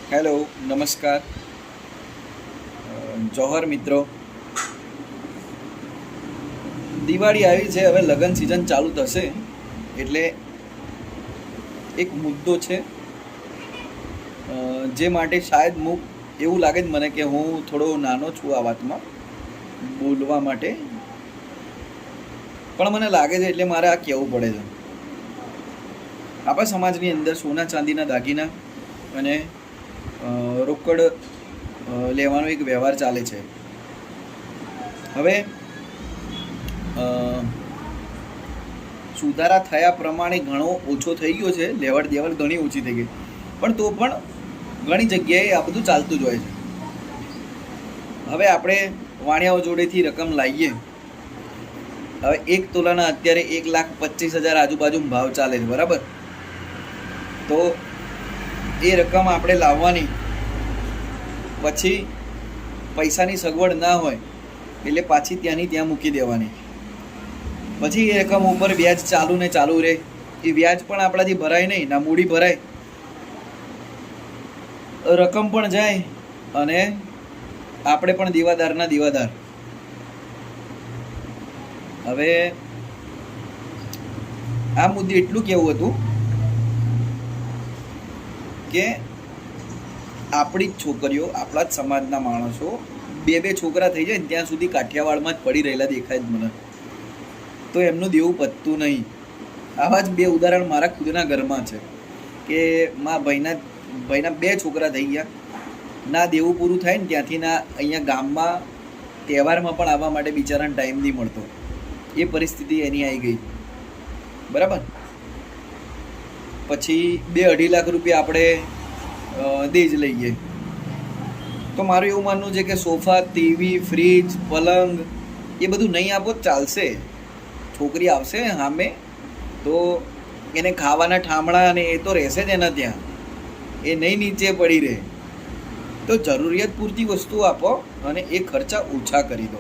Hello, નમસ્કાર. જોહર મિત્રો. દિવાળી આવી છે, હવે લગ્ન સિઝન ચાલુ થશે એટલે એક મુદ્દો છે જે માટે શાયદ એવું લાગે જ મને કે હું થોડો નાનો છું આ વાતમાં બોલવા માટે, પણ મને લાગે છે એટલે મારે આ કહેવું પડે છે. આપણા સમાજની અંદર સોના ચાંદીના દાગીના અને રોકડ લેવાનો એક વ્યવહાર ચાલે છે. હવે સુધારા થયા પ્રમાણે ઘણો ઓછો થઈ ગયો છે, લેવડ દેવડ ઘણી ઓછી થઈ ગઈ, પણ તો પણ ઘણી જગ્યાએ આ બધું ચાલતું જ હોય છે. હવે આપણે વાણિયાઓ જોડેથી રકમ લાવીએ. હવે 1 તોલાના અત્યારે 1,25,000 આજુબાજુ ભાવ ચાલે છે, બરાબર? તો એ રકમ આપણે લાવવાની, પછી પૈસાની સગવડ ના હોય એટલે પાછી ત્યાંની ત્યાં મૂકી દેવાની. પછી એ રકમ ઉપર વ્યાજ ચાલુ ને ચાલુ રહે. એ વ્યાજ પણ આપણાથી ભરાય નહીં, ના મૂડી ભરાય, રકમ પણ જાય અને આપણે પણ દેવાદારના દેવાદાર. હવે આ મુદ્દે એટલું કહેવું હતું કે આપણી જ છોકરીઓ, આપણા જ સમાજના માણસો 2 છોકરા થઈ જાય ને ત્યાં સુધી કાઠિયાવાડમાં જ પડી રહેલા દેખાય જ મને. તો એમનું દેવું પતતું નહીં. આવા જ 2 ઉદાહરણ મારા ખુદના ઘરમાં છે કે ભાઈના 2 છોકરા થઈ ગયા, ના દેવું પૂરું થાય ને ત્યાંથી ના અહીંયા ગામમાં તહેવારમાં પણ આવવા માટે બિચારાને ટાઈમ નહીં મળતો. એ પરિસ્થિતિ એની આવી ગઈ, બરાબર? પછી 2-2.5 લાખ રૂપિયા આપણે દેજ લઈએ. તો મારું એવું માનવું છે કે સોફા, ટીવી, ફ્રીજ, પલંગ એ બધું નહીં આપો ચાલશે. છોકરી આવશે સામે તો એને ખાવાના ઠામડા અને એ તો રહેશે જ એના ત્યાં, એ નહીં નીચે પડી રહે. તો જરૂરિયાત પૂરતી વસ્તુ આપો અને એ ખર્ચા ઓછા કરી દો.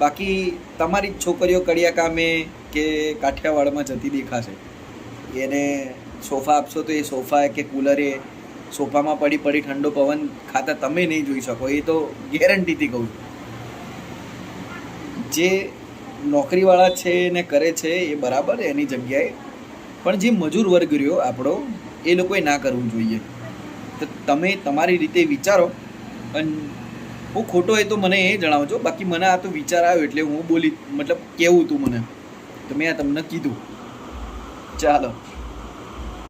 બાકી તમારી જ છોકરીઓ કડિયા કામે કે કાઠિયાવાડમાં જતી દેખાશે, એને સોફા આપશો તો એ સોફા કે કુલરે સોફામાં પડી ઠંડો પવન ખાતા તમે નહીં જોઈ શકો. એ તો ગેરંટીથી કહું છું. જે નોકરીવાળા છે ને કરે છે એ બરાબર એની જગ્યાએ, પણ જે મજૂર વર્ગ રહ્યો આપણો, એ લોકોએ ના કરવું જોઈએ. તો તમે તમારી રીતે વિચારો, અને હું ખોટો હોય તો મને એ જણાવજો. બાકી મને આ તો વિચાર આવ્યો એટલે હું બોલી, મતલબ કેવું હતું મને, તો મેં આ તમને કીધું. ચાલો.